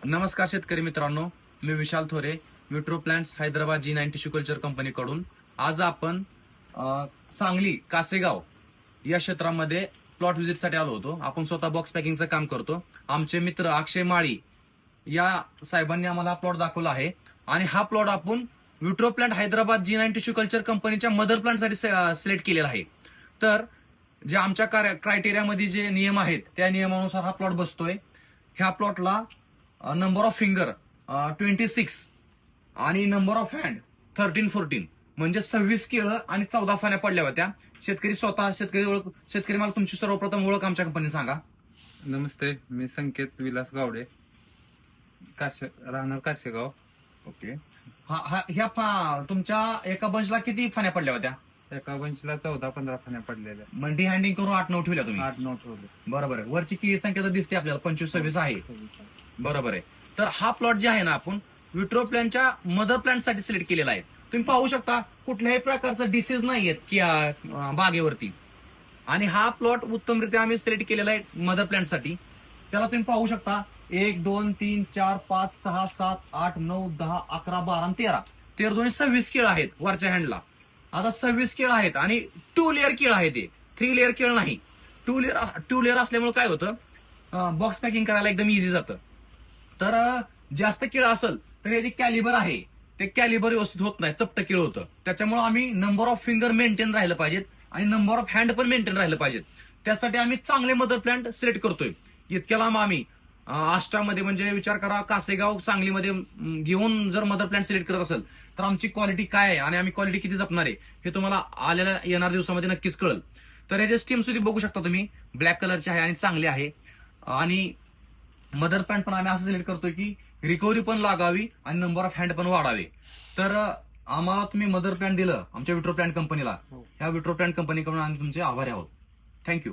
नमस्कार शेतकरी मित्रांनो, मी विशाल थोरे, vitro plants Hyderabad G9 tissue culture कंपनीकडून आज आपण सांगली कासेगाव या क्षेत्रामध्ये प्लॉट व्हिजिटसाठी आलो होतो. आपण स्वतः बॉक्स पॅकिंगचं काम करतो. आमचे मित्र अक्षय माळी या साहेबांनी आम्हाला हा प्लॉट दाखवला आहे आणि हा प्लॉट आपण vitro plant Hyderabad G9 tissue culture कंपनीच्या मदर प्लांटसाठी सिलेक्ट केलेला आहे. तर जे आमच्या क्रायटेरियामध्ये जे नियम आहेत त्या नियमानुसार हा प्लॉट बसतोय. ह्या प्लॉटला नंबर ऑफ फिंगर 26 आणि नंबर ऑफ हँड 13-14 म्हणजे 26 केळं आणि 14 फाण्या पडल्या होत्या. शेतकरी मला तुमची सर्वप्रथम ओळख आमच्या कंपनी सांगा. नमस्ते, मी संकेत विलास गावडे, राहणार काशेगाव. ओके. तुमच्या एका बंचला किती फाण्या पडल्या होत्या? एका बंचला 14-15 फाण्या पडलेल्या. मंडी हँडिंग करून 8-9 ठेवल्या तुम्ही? 8-9 ठेवले. बरोबर आहे. वरची की संख्या तर दिसते आपल्याला 25-26 आहे. बरोबर आहे. तर हा प्लॉट जे आहे ना आपण विट्रो प्लांटच्या मदर प्लांट साठी सिलेक्ट केलेला आहे. तुम्ही पाहू शकता कुठल्याही प्रकारचा डिसीज नाहीयेत की बागेवरती आणि हा प्लॉट उत्तमरित्या आम्ही सिलेक्ट केलेला आहे मदर प्लांट साठी. त्याला तुम्ही पाहू शकता 1, 2, 3, 4, 5, 6, 7, 8, 9, 10, 11, 12 आणि 13 दोन्ही 26 केळ आहेत वरच्या हँडला. आता 26 केळ आहेत आणि 2 लेअर केळ आहे, ते 3 लेअर केळ नाही. 2 लेअर असल्यामुळे काय होतं, बॉक्स पॅकिंग करायला एकदम इझी जातं. तर जास्त केळ असेल तर हे जे कॅलिबर आहे ते कॅलिबर व्यवस्थित होत नाही, चपट केळ होतं. त्याच्यामुळे आम्ही नंबर ऑफ फिंगर मेंटेन राहिलं पाहिजेत आणि नंबर ऑफ हँड पण मेंटेन राहिलं पाहिजेत. त्यासाठी आम्ही चांगले मदर प्लांट सिलेक्ट करतोय. इतक्या लांब आम्ही आष्टामध्ये म्हणजे विचार करा, कासेगाव सांगलीमध्ये घेऊन जर मदर प्लांट सिलेक्ट करत असेल तर आमची क्वालिटी काय आहे आणि आम्ही क्वालिटी किती जपणार आहे हे तुम्हाला आलेल्या येणाऱ्या दिवसामध्ये नक्कीच कळेल. तर याचे स्टीम सुद्धा बघू शकता तुम्ही, ब्लॅक कलरचे आहे आणि चांगले आहे. आणि मदर प्लांट पण आम्ही असं सिलेक्ट करतोय की रिकव्हरी पण लागावी आणि नंबर ऑफ हँड पण वाढावे. तर आम्हाला तुम्ही मदर प्लांट दिलं आमच्या विट्रो प्लांट कंपनीला, ह्या विट्रो प्लांट कंपनीकडून आम्ही तुमचे आभारी आहोत. थँक्यू.